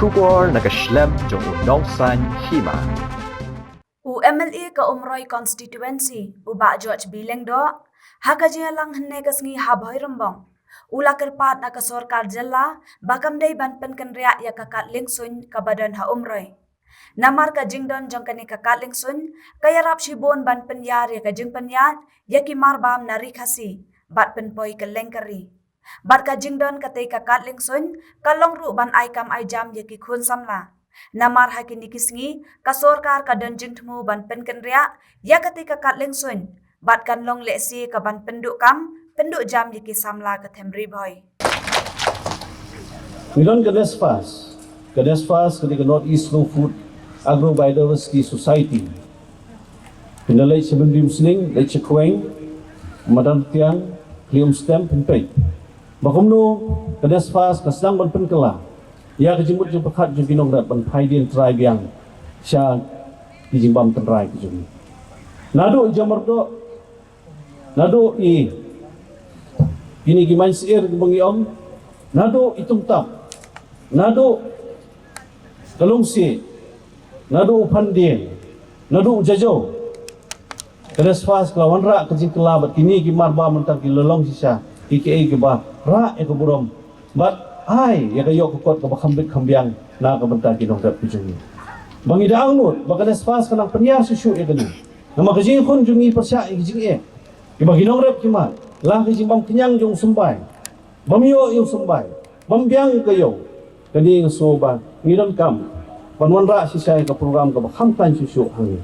Shubor nakaslem jong unongsan hima. MLA ka Umroy constituency uba George Bileng do hakajiya lang henne kasngi habhoy rambong ula kerpat na ka sorkar jalla bakamdai banpen kenria ya kakat lingsun ka badan ha Umroy namar ka jingdon jong kani kakat lingsun kaya rap shibon banpen yar ya ka jing penyat ya ki marbam nari khasi bat penpoi ke lengkari bat ka jingdon katay kakat lingsun kalong ru ban ai kam ai jam ya ki khun samla namar hakini kisngi ka sorkar ka danjing tmu ban pen kenria ya ketika kat lengsun bat kan long leksi ka ban penduk kam penduk jam yiki samla ka themri boy Milon Kadesfas ketika North East Slow Food Agro Biodiversity Society pinalay sa bendim sling lay sa kuweng madan tiang klium stem pinpay bakumno Kadesfas kaslang ban penkela ya kejimut jeng pekat jeng kinong dat ban paidin tribe yang sya kijimbam tenrai kejung nado jamardo nado i ini gimain sir bangiom nado itung tap nado kalungsi nado pandien nado jajo Kadesfas kelawan ra kejing kelabat kini gimarba mentang kilolong sisa ike ba ra ekoburom bat ai ya kayo kokot ka bakambit kambiang na kabentar kinong dat pujungi bangida angnut Kadesfas kanang penyar susu ya kani nama kejing kun jungi persya kejing iba kinong rep kimat lah kejing bam kenyang jong sembay bamyo yung sembay bambiang kayo kani ngasoba ngidon kam panwan ra sisay ka program ka bakamtan susu hangi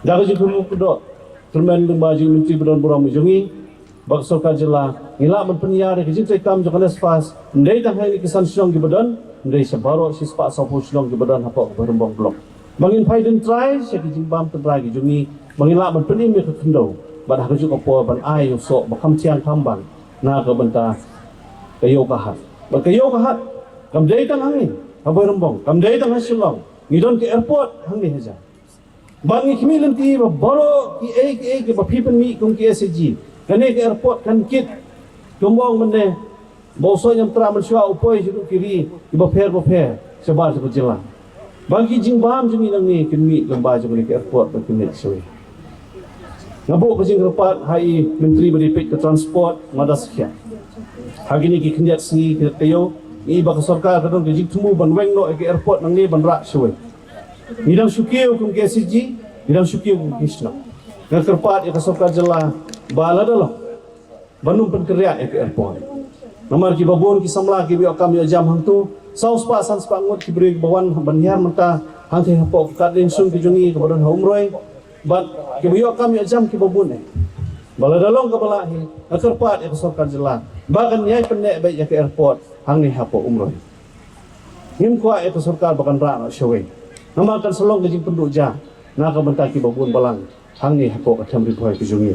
da kejing kumu kudo termen lembaga menteri badan buram jungi Baksol kajela ngila man penyar kejing kam jong Kadesfas ndai tang hai kisan silong gi badan ndai sabaro sispa sapu silong gi badan hapok berembong blok bangin paiden try se kejing bam tentrai gi jungi bangila man penim mi khendo bad ha ju ko po ban ai yo so bakam chiang thambang na ka banta kayo kahat ba kayo kahat kam dai tang hangi ha berembong kam dai tang silong ngidon ke airport hangi haja bangi khimilin ti ba baro ki ba pipen mi kum ki SG kani ke airport kan kit tumbong mende boso yang tra mensua upoi situ kiri iba fer sebar se jela bagi jingbam jumi nang ni kini lomba jumi ke airport ba kini soi ngabo ke jing rapat hai menteri beripik ke transport madas khia hagi ni ki kendiat singi ke tayo i ba sarkar kadon ke jing tumu ban weng no ke airport nang ni ban ra soi nidang syukiu kum ke SG nidang syukiu kum kisna ngerpat ya sarkar jela bala dalo banung penkerja ke airport nomor ki babon ki samla ki biok kami jam hang tu saus pa sans pa ngot ki beri bawan banyar menta hang the hapok kat den sung ki jungi ke badan Umroy bat ki biok kami jam ki babon bala dalong ke bala hi akerpat ya kesorkan jela bagan nyai pendek baik ya ke airport hang ni hapok Umroy ngim kwa ya kesorkar bakan ra no showe nama kan selong ke jing penduk ja na ka bentar ki babon balang hang ni hapok atam ripoy ki jungi